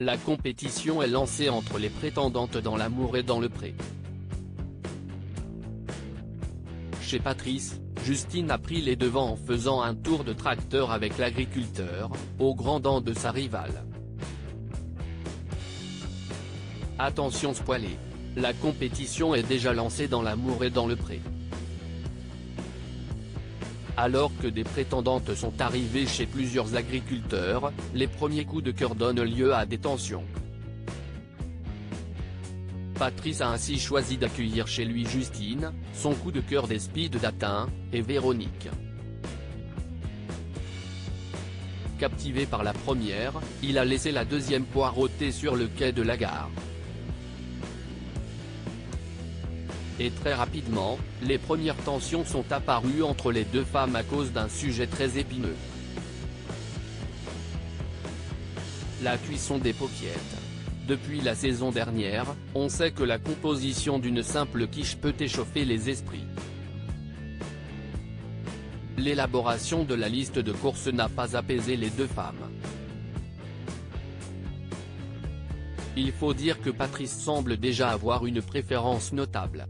La compétition est lancée entre les prétendantes dans l'amour et dans le pré. Chez Patrice, Justine a pris les devants en faisant un tour de tracteur avec l'agriculteur, au grand dam de sa rivale. Attention spoilé, la compétition est déjà lancée dans l'amour et dans le pré. Alors que des prétendantes sont arrivées chez plusieurs agriculteurs, les premiers coups de cœur donnent lieu à des tensions. Patrice a ainsi choisi d'accueillir chez lui Justine, son coup de cœur des speed dating, et Véronique. Captivé par la première, il a laissé la deuxième poireauter sur le quai de la gare. Et très rapidement, les premières tensions sont apparues entre les deux femmes à cause d'un sujet très épineux. La cuisson des paupiètes. Depuis la saison dernière, on sait que la composition d'une simple quiche peut échauffer les esprits. L'élaboration de la liste de courses n'a pas apaisé les deux femmes. Il faut dire que Patrice semble déjà avoir une préférence notable.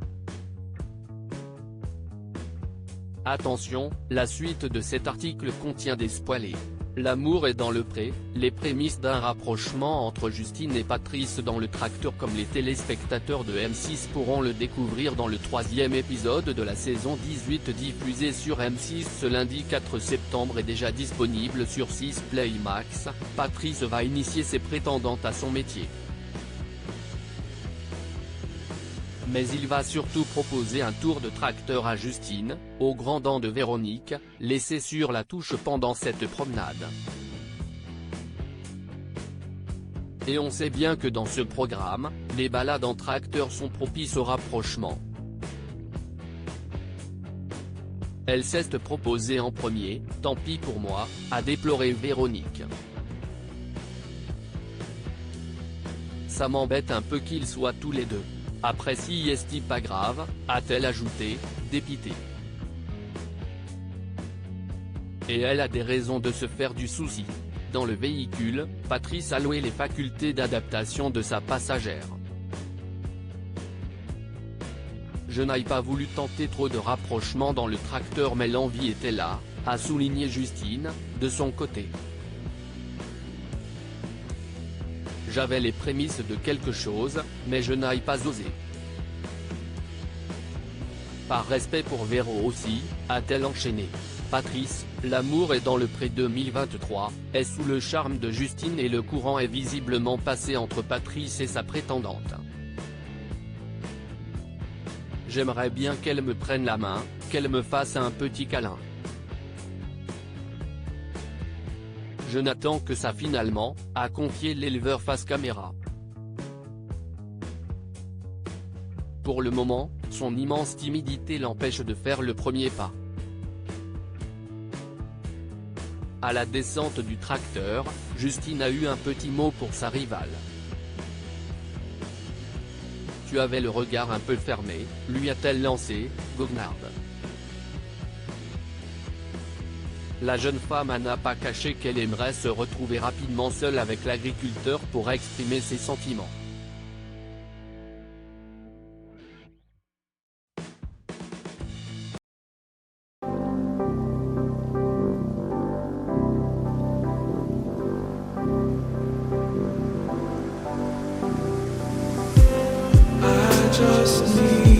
Attention, la suite de cet article contient des spoilers. L'amour est dans le pré, les prémices d'un rapprochement entre Justine et Patrice dans le tracteur comme les téléspectateurs de M6 pourront le découvrir dans le 3e épisode de la saison 18 diffusé sur M6 ce lundi 4 septembre et déjà disponible sur 6 Play Max. Patrice va initier ses prétendantes à son métier. Mais il va surtout proposer un tour de tracteur à Justine, au grand dam de Véronique, laissée sur la touche pendant cette promenade. Et on sait bien que dans ce programme, les balades en tracteur sont propices au rapprochement. Elle s'est proposée en premier, tant pis pour moi, a déploré Véronique. Ça m'embête un peu qu'ils soient tous les deux. Après si est-il pas grave, a-t-elle ajouté, dépitée. Et elle a des raisons de se faire du souci. Dans le véhicule, Patrice a loué les facultés d'adaptation de sa passagère. Je n'ai pas voulu tenter trop de rapprochement dans le tracteur mais l'envie était là, a souligné Justine, de son côté. J'avais les prémices de quelque chose, mais je n'ai pas osé. Par respect pour Véro aussi, a-t-elle enchaîné. Patrice, l'amour est dans le pré 2023, est sous le charme de Justine et le courant est visiblement passé entre Patrice et sa prétendante. J'aimerais bien qu'elle me prenne la main, qu'elle me fasse un petit câlin. Je n'attends que ça finalement, a confié l'éleveur face caméra. Pour le moment, son immense timidité l'empêche de faire le premier pas. À la descente du tracteur, Justine a eu un petit mot pour sa rivale. Tu avais le regard un peu fermé, lui a-t-elle lancé, goguenarde. La jeune femme n'a pas caché qu'elle aimerait se retrouver rapidement seule avec l'agriculteur pour exprimer ses sentiments. I just need